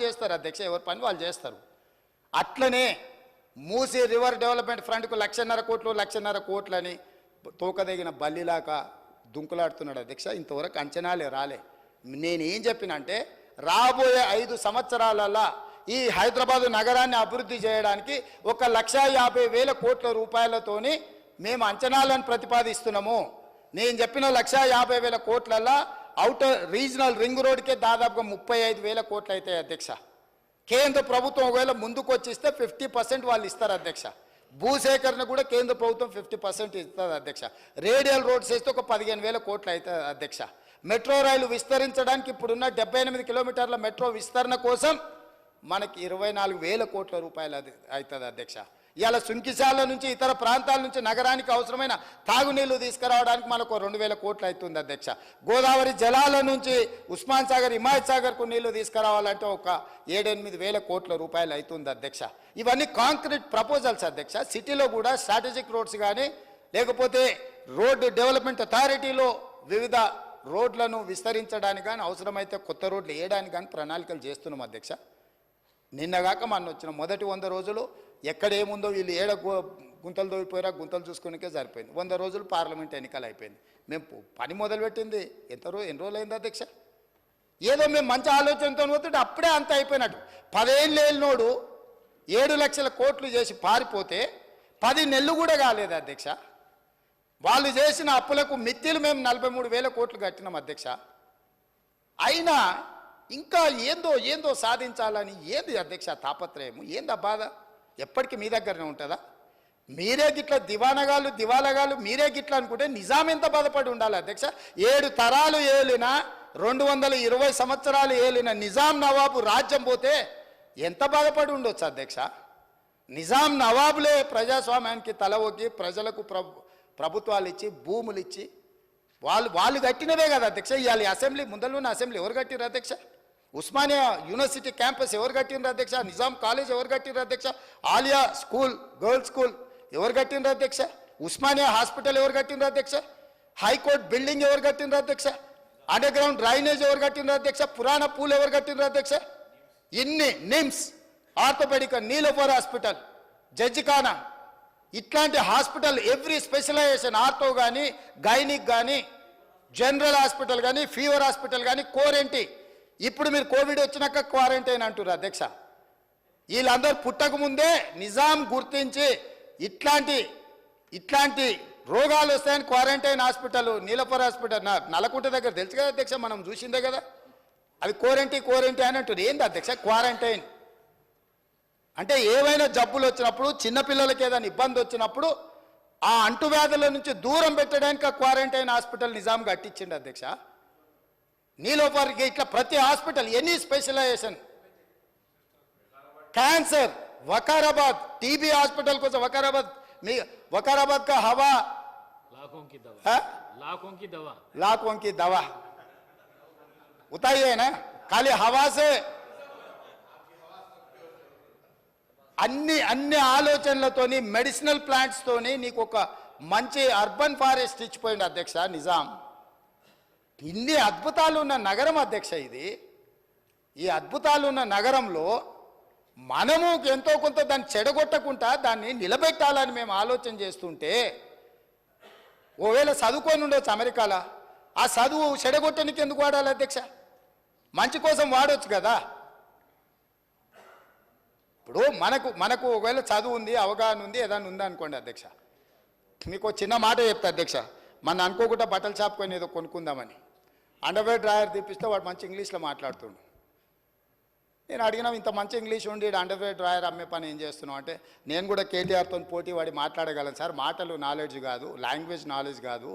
చేస్తారు అధ్యక్ష, ఎవరి పని వాళ్ళు చేస్తారు. అట్లనే మూసీ రివర్ డెవలప్మెంట్ ఫ్రంట్కు 1,50,000 కోట్లని తోకదగిన బల్లిలాగా దుంకులాడుతున్నాడు అధ్యక్ష. ఇంతవరకు అంచనాలే రాలే. నేనేం చెప్పినంటే రాబోయే 5 సంవత్సరాలలో ఈ హైదరాబాదు నగరాన్ని అభివృద్ధి చేయడానికి 1,50,000 కోట్ల రూపాయలతోని మేము అంచనాలను ప్రతిపాదిస్తున్నాము. నేను చెప్పిన 1,50,000 కోట్లలో అవుటర్ రీజనల్ రింగ్ రోడ్కే దాదాపుగా 35,000 కోట్లు అవుతాయి అధ్యక్ష. కేంద్ర ప్రభుత్వం ఒకవేళ ముందుకు వచ్చిస్తే 50% వాళ్ళు ఇస్తారు అధ్యక్ష. భూసేకరణ కూడా కేంద్ర ప్రభుత్వం 50% ఇస్తుంది అధ్యక్ష. రేడియల్ రోడ్స్ వేస్తే ఒక 15,000 కోట్లు అవుతుంది అధ్యక్ష. మెట్రో రైలు విస్తరించడానికి ఇప్పుడున్న 78 కిలోమీటర్ల మెట్రో విస్తరణ కోసం మనకి 24,000 కోట్ల రూపాయలు అవుతుంది అధ్యక్ష. ఇవాళ సుంకిశాల నుంచి ఇతర ప్రాంతాల నుంచి నగరానికి అవసరమైన తాగునీళ్లు తీసుకురావడానికి మనకు 2,000 కోట్లు అవుతుంది అధ్యక్ష. గోదావరి జలాల నుంచి ఉస్మాన్ సాగర్, హిమాయత్ సాగర్కు నీళ్లు తీసుకురావాలంటే ఒక 7-8,000 కోట్ల రూపాయలు అవుతుంది అధ్యక్ష. ఇవన్నీ కాంక్రీట్ ప్రపోజల్స్ అధ్యక్ష. సిటీలో కూడా స్ట్రాటజిక్ రోడ్స్ కానీ లేకపోతే రోడ్డు డెవలప్మెంట్ అథారిటీలో వివిధ రోడ్లను విస్తరించడానికి కానీ అవసరమైతే కొత్త రోడ్లు వేయడానికి కానీ ప్రణాళికలు చేస్తున్నాం అధ్యక్ష. నిన్నగాక మొన్న వచ్చిన మొదటి 100 రోజులు ఎక్కడేముందో వీళ్ళు గుంతలు దోయిపోయారా గుంతలు చూసుకునికే సరిపోయింది. 100 రోజులు పార్లమెంట్ ఎన్నికలు అయిపోయింది. మేము పని మొదలుపెట్టింది ఎన్ని రోజులు అయింది అధ్యక్ష? ఏదో మేము మంచి ఆలోచనతో పోతుంటే అప్పుడే అంత అయిపోయినట్టు. 10 ఏళ్ళు ఏళ్ళనోడు 7 లక్షల కోట్లు చేసి పారిపోతే 10 నెలలు కూడా కాలేదు అధ్యక్ష. వాళ్ళు చేసిన అప్పులకు మిత్తిలు మేము 43,000 కోట్లు కట్టినాం అధ్యక్ష. అయినా ఇంకా ఏందో సాధించాలని ఏంది అధ్యక్ష తాపత్రయము? ఏందా బాధ? ఎప్పటికీ మీ దగ్గరనే ఉంటుందా? మీరే గిట్ల దివాలగాలు మీరే గిట్ల అనుకుంటే నిజాం ఎంత బాధపడి ఉండాలి అధ్యక్ష? 7 తరాలు ఏలిన 220 సంవత్సరాలు ఏలిన నిజాం నవాబు రాజ్యం పోతే ఎంత బాధపడి ఉండొచ్చు అధ్యక్ష? నిజాం నవాబులే ప్రజాస్వామ్యానికి తల ఒగ్గి ప్రజలకు ప్రభుత్వాలు ఇచ్చి భూములు ఇచ్చి వాళ్ళు కట్టినవే కదా అధ్యక్ష. ఇవాళ అసెంబ్లీ ముందరలోనే అసెంబ్లీ ఎవరు కట్టిరు అధ్యక్ష? ఉస్మానియా యూనివర్సిటీ క్యాంపస్ ఎవరు కట్టినరు అధ్యక్ష? నిజాం కాలేజ్ ఎవరు కట్టినరు అధ్యక్ష? ఆలియా స్కూల్ గర్ల్స్ స్కూల్ ఎవరు కట్టినరు అధ్యక్ష? ఉస్మానియా హాస్పిటల్ ఎవరు కట్టినరు అధ్యక్ష? హైకోర్టు బిల్డింగ్ ఎవరు కట్టినరు అధ్యక్ష? అండర్ గ్రౌండ్ డ్రైనేజ్ ఎవరు కట్టినరు అధ్యక్ష? పురాణ పూల్ ఎవరు కట్టినరు అధ్యక్ష? ఇన్ని నిమ్స్, ఆర్థోపెడిక్, నీలోఫర్ హాస్పిటల్, జడ్జిఖానా, ఇట్లాంటి హాస్పిటల్ ఎవ్రీ స్పెషలైజేషన్ ఆర్థో కానీ గైనిక్ కానీ జనరల్ హాస్పిటల్ కానీ ఫీవర్ హాస్పిటల్ కానీ కోరెంటీ. ఇప్పుడు మీరు కోవిడ్ వచ్చినాక క్వారంటైన్ అంటారు అధ్యక్ష. వీళ్ళందరూ పుట్టక ముందే నిజాం గుర్తించి ఇట్లాంటి రోగాలు వస్తాయని quarantine hospital Niloufer hospital Nallakunta దగ్గర తెలుసు కదా అధ్యక్ష, మనం చూసిందే కదా. అది కోరెంటీ అని అంటారు. ఏంది అధ్యక్ష క్వారంటైన్ అంటే? ఏవైనా జబ్బులు వచ్చినప్పుడు చిన్నపిల్లలకి ఏదైనా ఇబ్బంది వచ్చినప్పుడు ఆ అంటువ్యాధుల నుంచి దూరం పెట్టడానికి క్వారంటైన్ హాస్పిటల్ నిజాం కట్టించిండు అధ్యక్ష. నీలోఫర్కి ఇట్లా ప్రతి hospital any specialisation. Cancer Vikarabad, TB hospital కోసం वकाराबाद का हवा लाखों की दवा उताई है ना, खाली हवा से అన్ని ఆలోచనలతోని మెడిసినల్ ప్లాంట్స్ తోని నీకు ఒక మంచి అర్బన్ ఫారెస్ట్ ఇచ్చిపోయింది అధ్యక్ష నిజాం. ఇన్ని అద్భుతాలు ఉన్న నగరం అధ్యక్ష ఇది. ఈ అద్భుతాలు ఉన్న నగరంలో మనము ఎంతో కొంత దాన్ని చెడగొట్టకుండా దాన్ని నిలబెట్టాలని మేము ఆలోచన చేస్తుంటే, ఓవేళ చదువుకొని ఉండొచ్చు అమెరికాలో, ఆ చదువు చెడగొట్టడానికి ఎందుకు వాడాలి అధ్యక్ష? మంచి కోసం వాడవచ్చు కదా. ఇప్పుడు మనకు ఒకవేళ చదువు ఉంది, అవగాహన ఉంది, ఏదైనా ఉందా అనుకోండి అధ్యక్ష. మీకు చిన్న మాట చెప్తా అధ్యక్ష. మన అనుకోకుండా బట్టల షాప్ కొని ఏదో కొనుక్కుందామని అండర్వేర్ డ్రాయర్ తీపిస్తే వాడు మంచి ఇంగ్లీష్లో మాట్లాడుతుండు. నేను అడిగినా, ఇంత మంచి ఇంగ్లీష్ ఉండి అండర్వేర్ డ్రాయర్ అమ్మే పని ఏం చేస్తున్నావు అంటే, నేను కూడా కేటీఆర్తో పోటీ వాడి మాట్లాడగలను సార్. మాటలు నాలెడ్జ్ కాదు, లాంగ్వేజ్ నాలెడ్జ్ కాదు.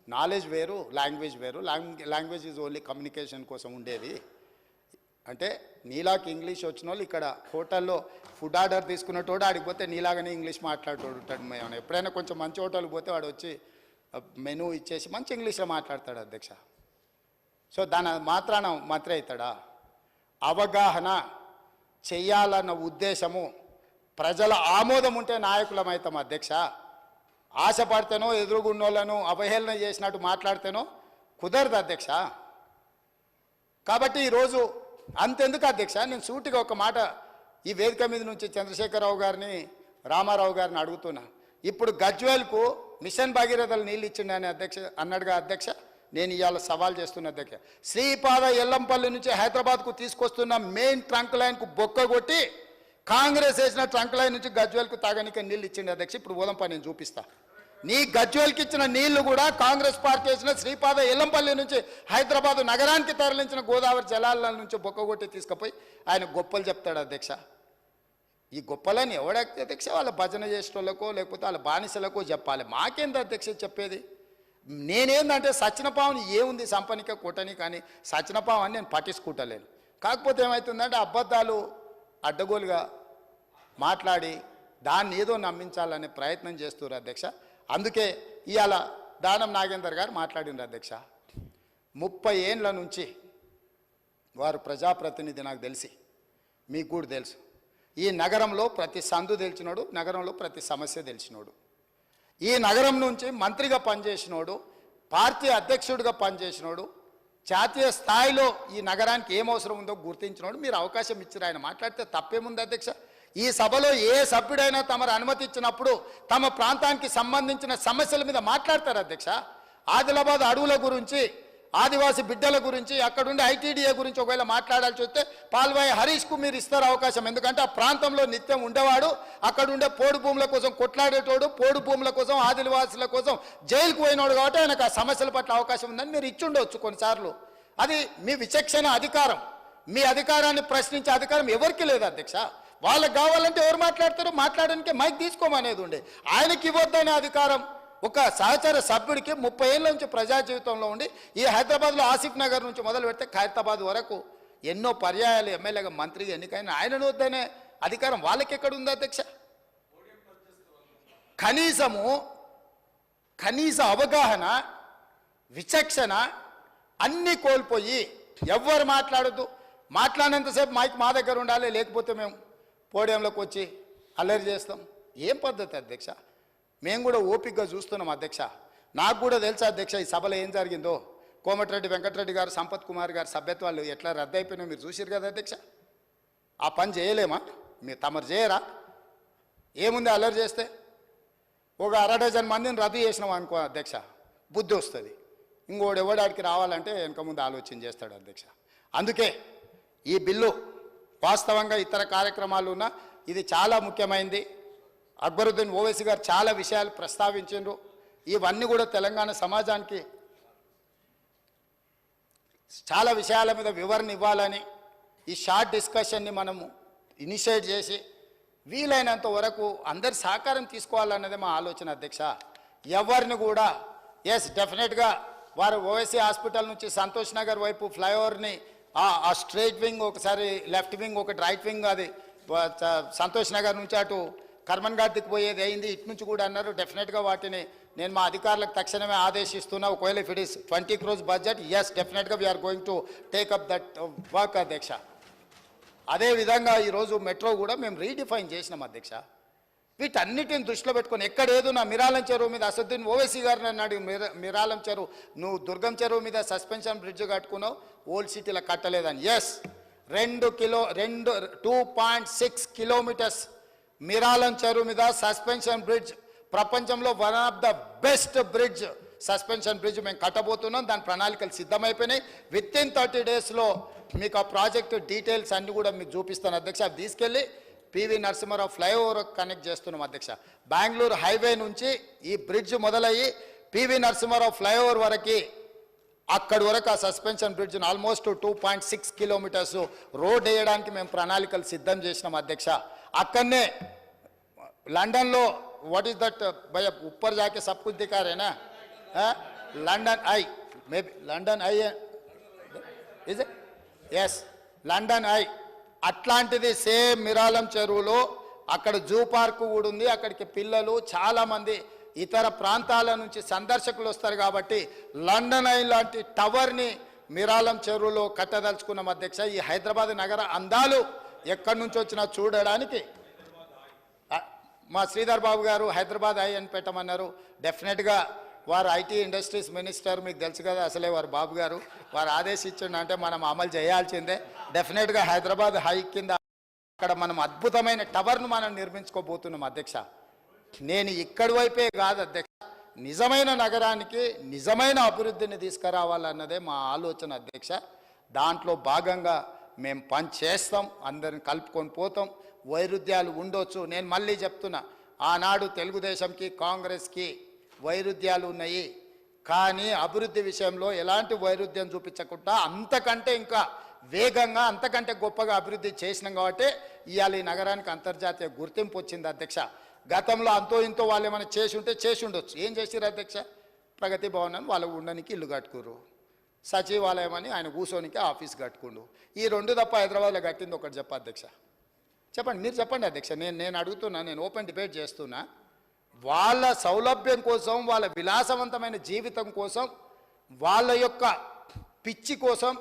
నాలెడ్జ్ వేరు, లాంగ్వేజ్ వేరు. లాంగ్వేజ్ ఈజ్ ఓన్లీ కమ్యూనికేషన్ కోసం ఉండేది అంటే. నీలాకి ఇంగ్లీష్ వచ్చిన వాళ్ళు ఇక్కడ హోటల్లో ఫుడ్ ఆర్డర్ తీసుకున్నటోడు ఆడికి పోతే నీలాగానే ఇంగ్లీష్ మాట్లాడేటోడు ఉంటాడు. మేము ఎప్పుడైనా కొంచెం మంచి హోటల్కి పోతే వాడు వచ్చి మెనూ ఇచ్చేసి మంచి ఇంగ్లీష్లో మాట్లాడతాడు అధ్యక్ష. సో దాని మాత్రాన మాత్రే అవుతాడా? అవగాహన చెయ్యాలన్న ఉద్దేశము, ప్రజల ఆమోదం ఉంటే నాయకులమవుతాం అధ్యక్ష. ఆశపడితేనో ఎదురుగున్నోళ్ళను అవహేళన చేసినట్టు మాట్లాడితేనో కుదరదు అధ్యక్ష. కాబట్టి ఈరోజు అంతెందుకు అధ్యక్ష, నేను సూటిగా ఒక మాట ఈ వేదిక మీద నుంచి చంద్రశేఖరరావు గారిని, రామారావు గారిని అడుగుతున్నా. ఇప్పుడు గజ్వేల్కు మిషన్ భగీరథలు నీళ్ళు ఇచ్చిండని అధ్యక్ష అన్నాడుగా అధ్యక్ష. నేను ఇవాళ సవాల్ చేస్తున్న అధ్యక్ష, శ్రీపాద ఎల్లంపల్లి నుంచి హైదరాబాద్కు తీసుకొస్తున్న మెయిన్ ట్రంక్ లైన్కు బొక్క కొట్టి కాంగ్రెస్ వేసిన ట్రంక్ లైన్ నుంచి గజ్వేల్కు తాగనిక నీళ్ళు ఇచ్చిండు అధ్యక్ష. ఇప్పుడు ఓదంపా నేను చూపిస్తా. నీ గజ్వేల్కి ఇచ్చిన నీళ్లు కూడా కాంగ్రెస్ పార్టీ వేసిన శ్రీపాద ఎల్లంపల్లి నుంచి హైదరాబాద్ నగరానికి తరలించిన గోదావరి జలాల నుంచి బొక్కగొట్టి తీసుకుపోయి ఆయన గొప్పలు చెప్తాడు అధ్యక్ష. ఈ గొప్పలని ఎవడ అధ్యక్ష? వాళ్ళ భజన చేసేటోళ్ళకో లేకపోతే వాళ్ళ బానిసలకో చెప్పాలి. మాకేంది అధ్యక్ష చెప్పేది? నేనేందంటే సచ్చినపావుని ఏముంది సంపనిక కొట్టని, కానీ సచ్చినపావని నేను పట్టించుకుంటలేను. కాకపోతే ఏమవుతుందంటే అబద్ధాలు అడ్డగోలుగా మాట్లాడి దాన్ని ఏదో నమ్మించాలనే ప్రయత్నం చేస్తున్నారు అధ్యక్ష. అందుకే ఇవాళ దానం నాగేందర్ గారు మాట్లాడినారు అధ్యక్ష. 30 ఏండ్ల నుంచి వారు ప్రజాప్రతినిధి, నాకు తెలిసి మీకు కూడా తెలుసు. ఈ నగరంలో ప్రతి సందు తెలిసినోడు, నగరంలో ప్రతి సమస్య తెలిసినోడు, ఈ నగరం నుంచి మంత్రిగా పనిచేసినోడు, పార్టీ అధ్యక్షుడిగా పనిచేసినోడు, జాతీయ స్థాయిలో ఈ నగరానికి ఏం అవసరం ఉందో గుర్తించినోడు. మీరు అవకాశం ఇచ్చారు, ఆయన మాట్లాడితే తప్పేముంది అధ్యక్ష? ఈ సభలో ఏ సభ్యుడైనా తమరు అనుమతి ఇచ్చినప్పుడు తమ ప్రాంతానికి సంబంధించిన సమస్యల మీద మాట్లాడతారు అధ్యక్ష. ఆదిలాబాద్ అడవుల గురించి, ఆదివాసీ బిడ్డల గురించి, అక్కడుండే ఐటీడీఏ గురించి ఒకవేళ మాట్లాడాల్సి వస్తే పాల్వాయి హరీష్కు మీరు ఇస్తారు అవకాశం. ఎందుకంటే ఆ ప్రాంతంలో నిత్యం ఉండేవాడు, అక్కడుండే పోడు భూముల కోసం కొట్లాడేటోడు, పోడు భూముల కోసం, ఆదివాసుల కోసం జైలుకు పోయినోడు, కాబట్టి ఆయనకు ఆ సమస్యల పట్ల అవకాశం ఉందని మీరు ఇచ్చుండవచ్చు కొన్నిసార్లు. అది మీ విచక్షణ అధికారం. మీ అధికారాన్ని ప్రశ్నించే అధికారం ఎవరికి లేదు అధ్యక్ష. వాళ్ళకి కావాలంటే ఎవరు మాట్లాడతారో మాట్లాడడానికి మైక్ తీసుకోమనేది ఉండే. ఆయనకి ఇవ్వద్దనే అధికారం ఒక సహచర సభ్యుడికి 30 ఏళ్ళ నుంచి ప్రజా జీవితంలో ఉండి ఈ హైదరాబాద్లో ఆసిఫ్ నగర్ నుంచి మొదలు పెడితే ఖైరతాబాద్ వరకు ఎన్నో పర్యాయాలు ఎమ్మెల్యేగా మంత్రిగా ఎన్నికైన ఆయనను వద్దనే అధికారం వాళ్ళకి ఎక్కడ ఉంది అధ్యక్ష? కనీస అవగాహన, విచక్షణ అన్నీ కోల్పోయి ఎవ్వరు మాట్లాడద్దు, మాట్లాడినంతసేపు మైక్ మా దగ్గర ఉండాలి, లేకపోతే మేము పోడియంలోకి వచ్చి అల్లరి చేస్తాం. ఏం పద్ధతి అధ్యక్ష? మేము కూడా ఓపికగా చూస్తున్నాం అధ్యక్ష. నాకు కూడా తెలుసా అధ్యక్ష ఈ సభలో ఏం జరిగిందో. కోమటిరెడ్డి వెంకటరెడ్డి గారు, సంపత్ కుమార్ గారు సభ్యత్వాలు ఎట్లా రద్దు అయిపోయినా మీరు చూసారు కదా అధ్యక్ష. ఆ పని చేయలేమా? మీరు తమరు చేయరా? ఏముంది అల్లరి చేస్తే? ఒక 1/2 డజన్ మందిని రద్దు చేసినాం అనుకో అధ్యక్ష, బుద్ధి వస్తుంది. ఇంకోటి ఎవడాడికి రావాలంటే వెనక ముందు ఆలోచన చేస్తాడు అధ్యక్ష. అందుకే ఈ బిల్లు వాస్తవంగా ఇతర కార్యక్రమాలు ఉన్నా ఇది చాలా ముఖ్యమైనది. అక్బరుద్దీన్ ఓవైసీ గారు చాలా విషయాలు ప్రస్తావించారు. ఇవన్నీ కూడా తెలంగాణ సమాజానికి చాలా విషయాల మీద వివరణ ఇవ్వాలని ఈ షార్ట్ డిస్కషన్ని మనము ఇనిషియేట్ చేసి వీలైనంత వరకు అందరి సహకారం తీసుకోవాలన్నదే మా ఆలోచన అధ్యక్ష. ఎవరిని కూడా డెఫినెట్గా వారు ఓవైసీ హాస్పిటల్ నుంచి సంతోష్ నగర్ వైపు ఫ్లైఓవర్ని ఆ స్ట్రైట్ వింగ్ ఒకసారి, లెఫ్ట్ వింగ్ ఒకటి, రైట్ వింగ్ అది సంతోష్ నగర్ నుంచి అటు కర్మన్ ఘాట్కి పోయేది అయింది, ఇటు నుంచి కూడా అన్నారు. డెఫినెట్గా వాటిని నేను మా అధికారులకు తక్షణమే ఆదేశిస్తున్నా. ఒకవేళ if it is 20 crores budget, డెఫినెట్గా we are going to take up that work అధ్యక్ష. అదేవిధంగా ఈరోజు మెట్రో కూడా మేము రీడిఫైన్ చేసినాం అధ్యక్ష. వీటన్నిటిని దృష్టిలో పెట్టుకొని ఎక్కడేదో నా మిరాలం చెరువు మీద అసదుద్దీన్ ఓవైసీ గారిని అన్నాడు, మిరాలం చెరువు నువ్వు దుర్గం చెరువు మీద సస్పెన్షన్ బ్రిడ్జ్ కట్టుకున్నావు, ఓల్డ్ సిటీలో కట్టలేదని. 2.6 kilometers మిరాలం చెరువు మీద సస్పెన్షన్ బ్రిడ్జ్, ప్రపంచంలో one of the best bridge, suspension bridge మేము కట్టబోతున్నాం. దాని ప్రణాళికలు సిద్ధమైపోయినాయి. విత్ ఇన్ 30 daysలో మీకు ఆ ప్రాజెక్టు డీటెయిల్స్ అన్నీ కూడా మీకు చూపిస్తాను అధ్యక్ష. అవి తీసుకెళ్ళి పివి నరసింహారావు ఫ్లైఓవర్ కనెక్ట్ చేస్తున్నాం అధ్యక్ష. బెంగళూరు హైవే నుంచి ఈ బ్రిడ్జ్ మొదలయ్యి పివి నరసింహారావు ఫ్లైఓవర్ వరకు, అక్కడి వరకు ఆ సస్పెన్షన్ బ్రిడ్జ్ని ఆల్మోస్ట్ 2.6 kilometers రోడ్ వేయడానికి మేము ప్రణాళికలు సిద్ధం చేసినాం అధ్యక్ష. అక్కడనే లండన్లో వాట్ ఈస్ దట్ భయ ఉప్పర్ జాకే సబ్ కుछ दिखा रहे ना, London Eye, maybe London Eye is as London Eye, అట్లాంటిది సేమ్ మిరాలం చెరువులో అక్కడ జూ పార్క్ కూడా ఉంది. అక్కడికి పిల్లలు చాలామంది ఇతర ప్రాంతాల నుంచి సందర్శకులు వస్తారు కాబట్టి లండన్ ఐ లాంటి టవర్ని మిరాలం చెరువులో కట్టదలుచుకున్నాం అధ్యక్ష. ఈ హైదరాబాద్ నగర అందాలు ఎక్కడి నుంచి వచ్చినా చూడడానికి మా శ్రీధర్ బాబు గారు హైదరాబాద్ ఐ అని పెట్టమన్నారు. డెఫినెట్గా వారు ఐటీ ఇండస్ట్రీస్ మినిస్టర్, మీకు తెలుసు కదా అసలే వారు బాబు గారు, వారు ఆదేశించండి అంటే మనం అమలు చేయాల్సిందే. డెఫినెట్గా హైదరాబాద్ హై కింద అక్కడ మనం అద్భుతమైన టవర్ను మనం నిర్మించుకోబోతున్నాం అధ్యక్ష. నేను ఇక్కడి వైపే కాదు అధ్యక్ష, నిజమైన నగరానికి నిజమైన అభివృద్ధిని తీసుకురావాలన్నదే మా ఆలోచన అధ్యక్ష. దాంట్లో భాగంగా మేము పని చేస్తాం, అందరిని కలుపుకొని పోతాం. వైరుధ్యాలు ఉండొచ్చు, నేను మళ్ళీ చెప్తున్నా, ఆనాడు తెలుగుదేశంకి కాంగ్రెస్కి వైరుధ్యాలు ఉన్నాయి, కానీ అభివృద్ధి విషయంలో ఎలాంటి వైరుధ్యం చూపించకుండా అంతకంటే ఇంకా వేగంగా అంతకంటే గొప్పగా అభివృద్ధి చేసినాం కాబట్టి ఇవాళ ఈ నగరానికి అంతర్జాతీయ గుర్తింపు వచ్చింది అధ్యక్ష. గతంలో అంతో ఇంతో వాళ్ళు ఏమైనా చేసి ఉండొచ్చు. ఏం చేసిరు అధ్యక్ష? ప్రగతి భవన్ అని వాళ్ళు ఉండడానికి ఇల్లు కట్టుకురు, సచివాలయం అని ఆయన కూర్చోనికి ఆఫీస్ కట్టుకుండు. ఈ రెండు తప్ప హైదరాబాద్లో కట్టింది ఒకటి చెప్ప అధ్యక్ష. చెప్పండి, మీరు చెప్పండి అధ్యక్ష. నేను అడుగుతున్నా, నేను ఓపెన్ డిబేట్ చేస్తున్నా. వాళ్ళ సౌలభ్యం కోసం, వాళ్ళ విలాసవంతమైన జీవితం కోసం, వాళ్ళ యొక్క పిచ్చి కోసం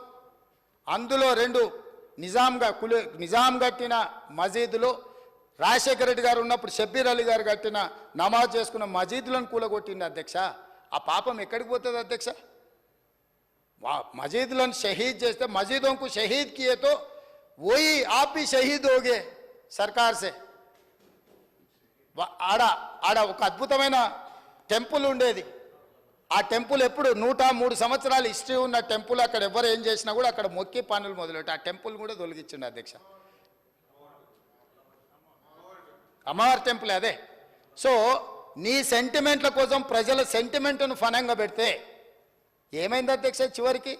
అందులో రెండు నిజాం కట్టిన మసీదులు, రాజశేఖర రెడ్డి గారు ఉన్నప్పుడు షబ్బీర్ అలీ గారు కట్టిన నమాజ్ చేసుకున్న మసీదులను కూలగొట్టింది అధ్యక్ష. ఆ పాపం ఎక్కడికి పోతుంది అధ్యక్ష? మసీదులను షహీద్ చేస్తే మసీదోంకు షహీద్ కియే తో వోయి ఆప్ भी షహీద్ होगे సర్కార్ సే. ఆడ ఒక అద్భుతమైన టెంపుల్ ఉండేది. ఆ టెంపుల్ ఎప్పుడు 103 సంవత్సరాల హిస్టరీ ఉన్న టెంపుల్. అక్కడ ఎవరు ఏం చేసినా కూడా అక్కడ మొక్కి పనులు మొదలెట్టి ఆ టెంపుల్ కూడా తొలగించిండు అధ్యక్ష. అమ్మవారి టెంపుల్ అదే. సో నీ సెంటిమెంట్ల కోసం ప్రజల సెంటిమెంట్ను ఫనంగా పెడితే ఏమైంది అధ్యక్ష? చివరికి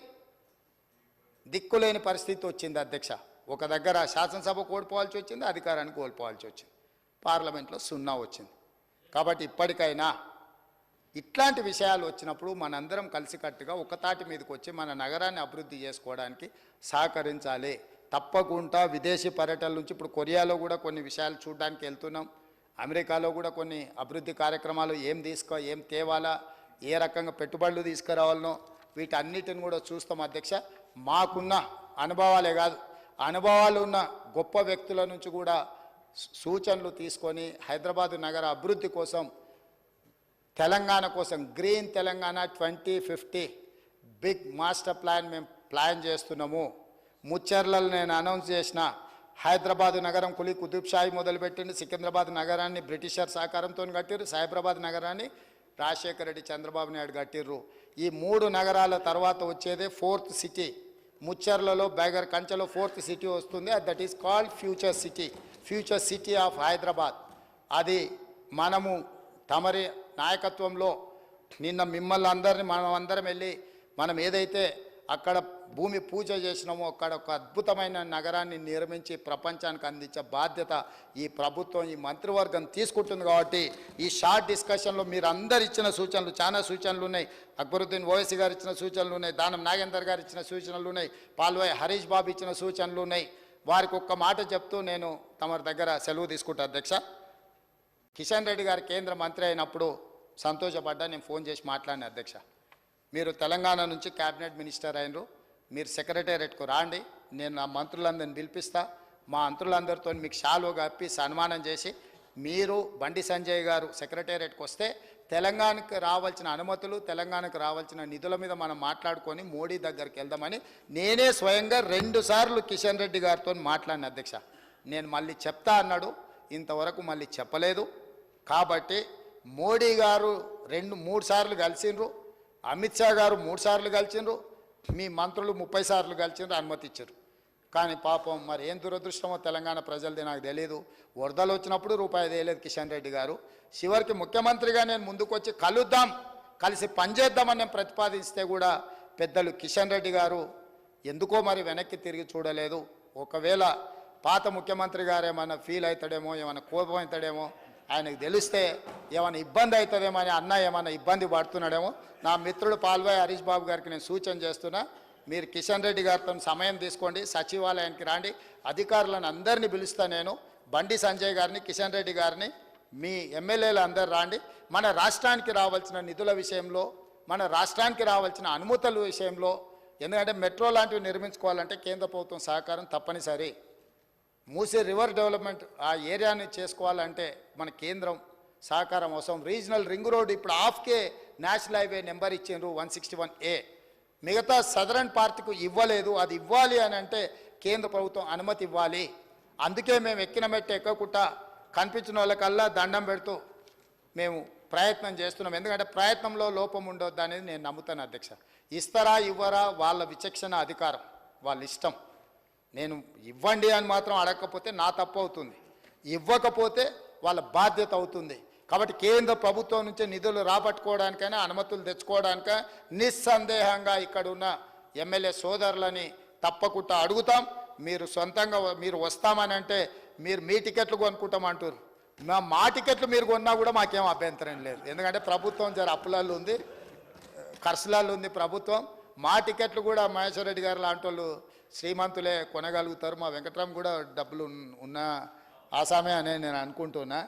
దిక్కులేని పరిస్థితి వచ్చింది అధ్యక్ష. ఒక దగ్గర శాసనసభ కోల్పోవాల్సి వచ్చింది, అధికారాన్ని కోల్పోవాల్సి వచ్చింది, పార్లమెంట్లో 0 వచ్చింది. కాబట్టి ఇప్పటికైనా ఇట్లాంటి విషయాలు వచ్చినప్పుడు మనందరం కలిసికట్టుగా ఒక తాటి మీదకి వచ్చి మన నగరాన్ని అభివృద్ధి చేసుకోవడానికి సహకరించాలి. తప్పకుండా విదేశీ పర్యటనల నుంచి ఇప్పుడు కొరియాలో కూడా కొన్ని విషయాలు చూడడానికి వెళ్తున్నాం, అమెరికాలో కూడా కొన్ని అభివృద్ధి కార్యక్రమాలు ఏం తేవాలా, ఏ రకంగా పెట్టుబడులు తీసుకురావాలనో వీటన్నిటిని కూడా చూస్తాం అధ్యక్ష. మాకున్న అనుభవాలే కాదు, అనుభవాలు ఉన్న గొప్ప వ్యక్తుల నుంచి కూడా సూచనలు తీసుకొని హైదరాబాదు నగర అభివృద్ధి కోసం, తెలంగాణ కోసం green Telangana 2050 big master plan మేము ప్లాన్ చేస్తున్నాము. ముచ్చర్లలో నేను అనౌన్స్ చేసిన హైదరాబాదు నగరం కులీ కుతుబ్ షాహీ మొదలుపెట్టింది, సికింద్రాబాద్ నగరాన్ని బ్రిటిషర్ సహకారంతో కట్టిర్రు, సైబరాబాద్ నగరాన్ని రాజశేఖర రెడ్డి చంద్రబాబు నాయుడు కట్టిర్రు. ఈ 3 నగరాల తర్వాత వచ్చేదే 4th సిటీ. ముచ్చర్లలో బైగర్ కంచెలో 4th సిటీ వస్తుంది. That is called future city of Hyderabad. అది మనము తమరి నాయకత్వంలో నిన్న మిమ్మల్ని అందరినీ అందరం వెళ్ళి మనం ఏదైతే అక్కడ భూమి పూజ చేసినామో అక్కడ ఒక అద్భుతమైన నగరాన్ని నిర్మించి ప్రపంచానికి అందించే బాధ్యత ఈ ప్రభుత్వం, ఈ మంత్రివర్గం తీసుకుంటుంది. కాబట్టి ఈ షార్ట్ డిస్కషన్లో మీరు అందరు ఇచ్చిన సూచనలు, చాలా సూచనలు ఉన్నాయి. అక్బరుద్దీన్ ఓవైసీ గారు ఇచ్చిన సూచనలు ఉన్నాయి, దానం నాగేందర్ గారు ఇచ్చిన సూచనలు ఉన్నాయి, పాల్వాయి హరీష్ బాబు ఇచ్చిన సూచనలు ఉన్నాయి. వారికి ఒక్క మాట చెప్తూ నేను తమ దగ్గర సెలవు తీసుకుంటా అధ్యక్ష. కిషన్ రెడ్డి గారు కేంద్ర మంత్రి అయినప్పుడు సంతోషపడ్డా, నేను ఫోన్ చేసి మాట్లాడిన అధ్యక్ష. మీరు తెలంగాణ నుంచి క్యాబినెట్ మినిస్టర్ అయినరు, మీరు సెక్రటేరియట్కు రాండి, నేను నా మంత్రులందరిని పిలిపిస్తా, మా మంత్రులందరితో మీకు షాలో కప్పి సన్మానం చేసి మీరు బండి సంజయ్ గారు సెక్రటేరియట్కి వస్తే తెలంగాణకు రావాల్సిన అనుమతులు, తెలంగాణకు రావాల్సిన నిధుల మీద మనం మాట్లాడుకొని మోడీ దగ్గరికి వెళ్దామని నేనే స్వయంగా 2 సార్లు కిషన్ రెడ్డి గారితో మాట్లాడిన అధ్యక్ష. నేను మళ్ళీ చెప్తా అన్నాడు, ఇంతవరకు మళ్ళీ చెప్పలేదు. కాబట్టి మోడీ గారు 2-3 సార్లు కలిసిండ్రు, అమిత్ షా గారు 3 సార్లు కలిసిండ్రు, మీ మంత్రులు 30 సార్లు కలిసిండ్రు, అనుమతి ఇచ్చారు. కానీ పాపం మరి ఏం దురదృష్టమో తెలంగాణ ప్రజలది నాకు తెలియదు. వరదలు వచ్చినప్పుడు రూపాయి వేయలేదు కిషన్ రెడ్డి గారు. చివరికి ముఖ్యమంత్రిగా నేను ముందుకు వచ్చి కలుద్దాం, కలిసి పనిచేద్దామని నేను ప్రతిపాదిస్తే కూడా పెద్దలు కిషన్ రెడ్డి గారు ఎందుకో మరి వెనక్కి తిరిగి చూడలేదు. ఒకవేళ పాత ముఖ్యమంత్రి గారు ఏమైనా ఫీల్ అవుతాడేమో, ఏమైనా కోపం అవుతాడేమో, ఆయనకు తెలిస్తే ఏమైనా ఇబ్బంది అవుతుందేమో అని, అన్న ఏమైనా ఇబ్బంది పడుతున్నాడేమో. నా మిత్రుడు పాల్వాయి హరీష్ బాబు గారికి నేను సూచన చేస్తున్నా, మీరు కిషన్ రెడ్డి గారితో సమయం తీసుకోండి, సచివాలయానికి రాండి, అధికారులను అందరినీ పిలుస్తా నేను, బండి సంజయ్ గారిని, కిషన్ రెడ్డి గారిని, మీ ఎమ్మెల్యేలు అందరు రాండి. మన రాష్ట్రానికి రావాల్సిన నిధుల విషయంలో, మన రాష్ట్రానికి రావాల్సిన అనుమతుల విషయంలో, ఎందుకంటే మెట్రో లాంటివి నిర్మించుకోవాలంటే కేంద్ర ప్రభుత్వం సహకారం తప్పనిసరి. మూసీ రివర్ డెవలప్మెంట్ ఆ ఏరియాని చేసుకోవాలంటే మన కేంద్రం సహకారం అవసరం. రీజనల్ రింగ్ రోడ్ ఇప్పుడు హాఫ్కే నేషనల్ హైవే నెంబర్ ఇచ్చిండ్రు 161A. మిగతా సదరన్ పార్ట్కు ఇవ్వలేదు. అది ఇవ్వాలి అని అంటే కేంద్ర ప్రభుత్వం అనుమతి ఇవ్వాలి. అందుకే మేము ఎక్కిన మెట్టు ఎక్కకుండా కనిపించిన వాళ్ళకల్లా దండం పెడుతూ మేము ప్రయత్నం చేస్తున్నాం. ఎందుకంటే ప్రయత్నంలో లోపం ఉండొద్దు అనేది నేను నమ్ముతాను అధ్యక్ష. ఇస్తారా ఇవ్వరా వాళ్ళ విచక్షణ అధికారం, వాళ్ళ ఇష్టం. నేను ఇవ్వండి అని మాత్రం అడగకపోతే నా తప్పు అవుతుంది, ఇవ్వకపోతే వాళ్ళ బాధ్యత అవుతుంది. కాబట్టి కేంద్ర ప్రభుత్వం నుంచి నిధులు రాబట్టుకోవడానికైనా అనుమతులు తెచ్చుకోవడానిక నిస్సందేహంగా ఇక్కడ ఉన్న ఎమ్మెల్యే సోదరులని తప్పకుండా అడుగుతాం. మీరు సొంతంగా మీరు వస్తామని అంటే మీరు మీ టికెట్లు కొనుక్కుంటామంటారు. మా టికెట్లు మీరు కొన్నా కూడా మాకేం అభ్యంతరం లేదు. ఎందుకంటే ప్రభుత్వం జర అప్పులలో ఉంది, ఖర్చులలో ఉంది ప్రభుత్వం. మా టికెట్లు కూడా మహేశ్వర రెడ్డి గారు లాంటి వాళ్ళు శ్రీమంతులే కొనగలుగుతారు. మా వెంకట్రామ్ కూడా డబ్బులు ఉన్న ఆసామే అనే నేను అనుకుంటున్నా.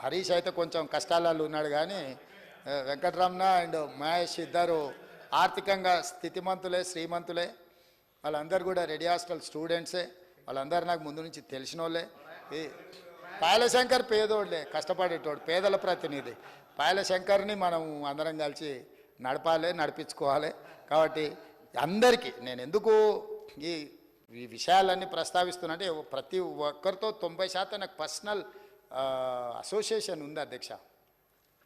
హరీష్ అయితే కొంచెం కష్టాలలో ఉన్నాడు, కానీ వెంకట్రామ్న అండ్ మహేష్ ఇద్దరు ఆర్థికంగా స్థితిమంతులే, శ్రీమంతులే. వాళ్ళందరూ కూడా రెడీ హాస్టల్ స్టూడెంట్సే. వాళ్ళందరూ నాకు ముందు నుంచి తెలిసిన వాళ్ళే. పాయలశంకర్ పేదోళ్ళే, కష్టపడేటోడు, పేదల ప్రతినిధి. పాయలశంకర్ని మనం అందరం కలిసి నడపాలి, నడిపించుకోవాలి. కాబట్టి అందరికీ నేను ఎందుకు ఈ విషయాలన్నీ ప్రస్తావిస్తున్నట్టే, ప్రతి ఒక్కరితో 90% నాకు పర్సనల్ అసోసియేషన్ ఉంది అధ్యక్ష.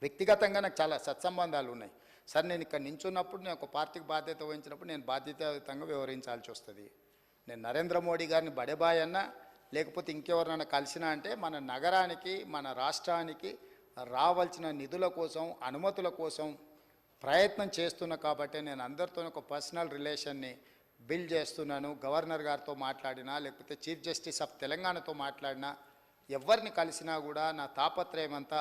వ్యక్తిగతంగా నాకు చాలా సత్సంబంధాలు ఉన్నాయి. సార్ నేను ఇక్కడ నించున్నప్పుడు, నేను ఒక పార్టీకి బాధ్యత వహించినప్పుడు నేను బాధ్యతాయుతంగా వ్యవహరించాల్సి వస్తుంది. నేను నరేంద్ర మోడీ గారిని బడేబాయ్ అన్నా లేకపోతే ఇంకెవరినైనా కలిసినా అంటే మన నగరానికి, మన రాష్ట్రానికి రావాల్సిన నిధుల కోసం, అనుమతుల కోసం ప్రయత్నం చేస్తున్నా. కాబట్టి నేను అందరితో ఒక పర్సనల్ రిలేషన్ని బిల్డ్ చేస్తున్నాను. గవర్నర్ గారితో మాట్లాడినా, లేకపోతే చీఫ్ జస్టిస్ ఆఫ్ తెలంగాణతో మాట్లాడినా, ఎవరిని కలిసినా కూడా నా తాపత్రయం అంతా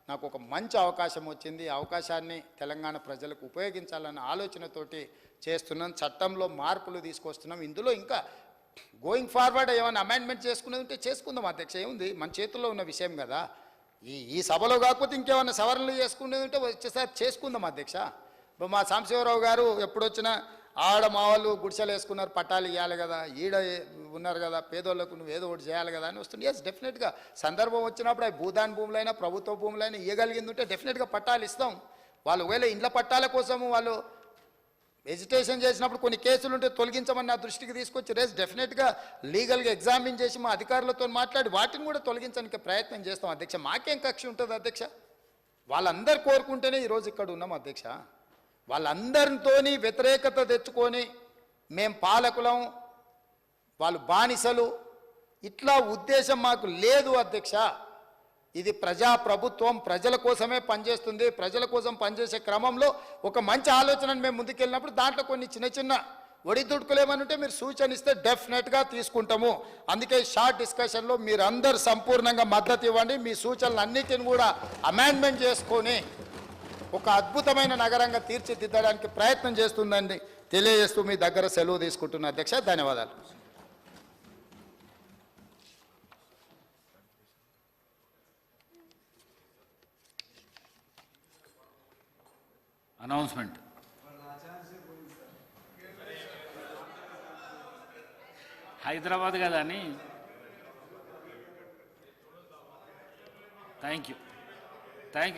నాకు ఒక మంచి అవకాశం వచ్చింది. అవకాశాన్ని తెలంగాణ ప్రజలకు ఉపయోగించాలన్న ఆలోచనతోటి చేస్తున్నాం. చట్టంలో మార్పులు తీసుకొస్తున్నాం. ఇందులో ఇంకా గోయింగ్ ఫార్వర్డ్ ఏమైనా అమెండ్మెంట్ చేసుకునేది ఉంటే చేసుకుందాం అధ్యక్ష. ఏముంది, మన చేతుల్లో ఉన్న విషయం కదా. ఈ సభలో కాకపోతే ఇంకేమైనా సవరణలు చేసుకునేది ఉంటే వచ్చేసారి చేసుకుందాం అధ్యక్ష. ఇప్పుడు మా సాంబశివరావు గారు ఎప్పుడొచ్చినా ఆడ మా వాళ్ళు గుడిసెలు వేసుకున్నారు, పట్టాలు ఇవ్వాలి కదా, ఈడ ఉన్నారు కదా, పేదోళ్ళకు నువ్వు ఏదో ఒకటి చేయాలి కదా అని వస్తుంది. ఎస్, డెఫినెట్గా సందర్భం వచ్చినప్పుడు అవి భూదాన్ భూములైనా ప్రభుత్వ భూములైనా ఇవ్వగలిగింది ఉంటే డెఫినెట్గా పట్టాలు ఇస్తాం. వాళ్ళు ఒకవేళ ఇండ్ల పట్టాల కోసము వాళ్ళు ఎజిటేషన్ చేసినప్పుడు కొన్ని కేసులు ఉంటే తొలగించమని నా దృష్టికి తీసుకొచ్చి రేస్ డెఫినెట్గా లీగల్గా ఎగ్జామిన్ చేసి మా అధికారులతో మాట్లాడి వాటిని కూడా తొలగించడానికి ప్రయత్నం చేస్తాం అధ్యక్ష. మాకేం కక్ష ఉంటుంది అధ్యక్ష? వాళ్ళందరూ కోరుకుంటేనే ఈరోజు ఇక్కడ ఉన్నాం అధ్యక్ష. వాళ్ళందరితో వ్యతిరేకత తెచ్చుకొని మేం పాలకులం, వాళ్ళు బానిసలు, ఇట్లా ఉద్దేశం మాకు లేదు అధ్యక్ష. ఇది ప్రజాప్రభుత్వం, ప్రజల కోసమే పనిచేస్తుంది. ప్రజల కోసం పనిచేసే క్రమంలో ఒక మంచి ఆలోచనను మేము ముందుకెళ్ళినప్పుడు దాంట్లో కొన్ని చిన్న చిన్న ఒడిదుడుకులు ఉంటే మీరు సూచన ఇస్తే డెఫినెట్గా తీసుకుంటాము. అందుకే షార్ట్ డిస్కషన్లో మీరు అందరు సంపూర్ణంగా మద్దతు ఇవ్వండి. మీ సూచనలు అన్నిటిని కూడా అమెండ్మెంట్ చేసుకొని ఒక అద్భుతమైన నగరంగా తీర్చిదిద్దడానికి ప్రయత్నం చేస్తుందండి తెలియజేస్తూ మీ దగ్గర సెలవు తీసుకుంటున్న అధ్యక్ష. ధన్యవాదాలు. అనౌన్స్మెంట్. హైదరాబాద్ కదా అని. థ్యాంక్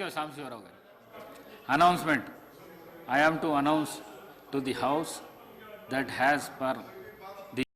యూ సాంబశివరావు గారు. Announcement. I am to announce to the House that as per